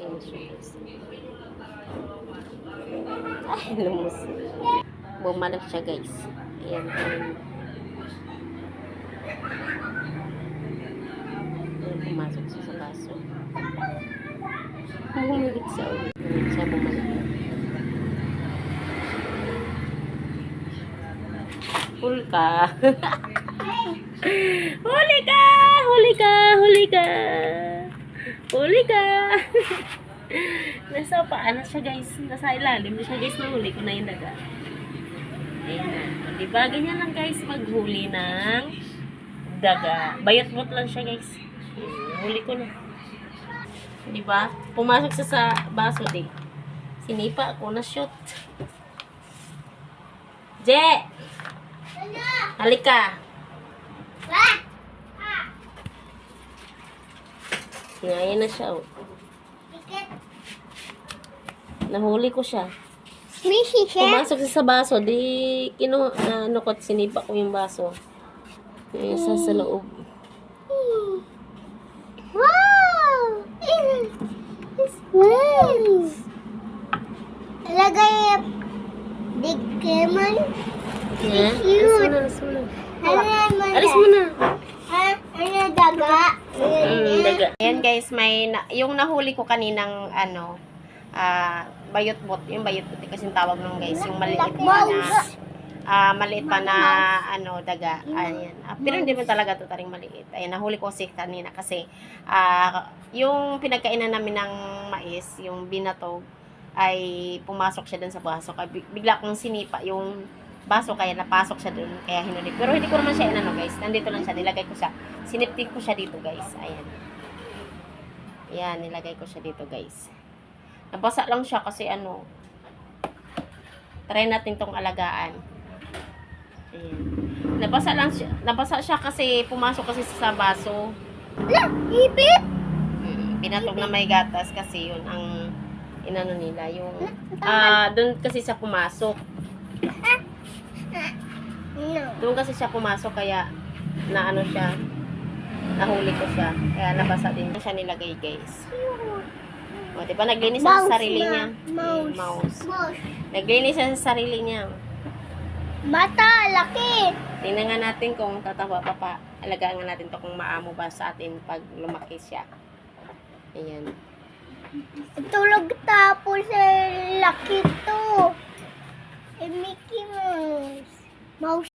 Ayan siya guys. Ay, lumus. Bumalik siya guys. Ayan. Ayan, pumasok siya sa baso. Bumalik siya ulit. Ayan siya bumalik. Huli ka. Huli ka! Huli ka! Huli ka! Huli ka! Nasa paan na siya guys. Nasa ilalim na siya guys. Nahuli ko na yung daga. Ayan na. Diba? Ganyan lang guys maghuli ng daga. Bayot-bot lang siya guys. Huli ko na. Diba? Pumasok siya sa baso di. Sinipa ako na shoot. Je! Halika! Ayan na siya oh. Nahuli ko siya. Pumasok siya sa baso. Di, nukot, sinipa ko yung baso. Isa sa loob. Wow! Wow! Lagay big lemon. Yeah? Alis mo na. Alis mo na. Ano daga? Daga. Ayan guys, yung nahuli ko kaninang bayot-bot. Yung bayot-bot kasi tawag nung guys. Yung maliit pa na daga. Ayan. Pero hindi mo talaga ito taring maliit. Ayan, nahuli ko si kanina kasi yung pinagkainan namin ng mais, yung binatog, ay pumasok siya dun sa baso. Kaya bigla kong sinipa yung baso, kaya napasok siya dun, kaya hinuli. Pero hindi ko naman siya guys. Nandito lang siya, nilagay ko siya. Siniptik ko siya dito guys. Ayan. Ayan, nilagay ko siya dito guys. Nabasa lang siya kasi try natin tong alagaan. Ayan. Nabasa siya kasi pumasok kasi sa baso. Ipit! Pinatog na may gatas kasi yun ang inano nila. Yung, doon kasi siya pumasok. Doon kasi siya pumasok kaya siya, nahuli ko siya. Kaya nabasa din siya nilagay guys. O, diba naglinis siya sa sarili niya? Mouse. Naglinis siya sa sarili niya. Mata, laki! Tingnan nga natin kung tatawa pa. Alagaan nga natin to kung maamo ba sa atin pag lumaki siya. Ayan. Tulog tapos laki to. Mickey Mouse. Mouse.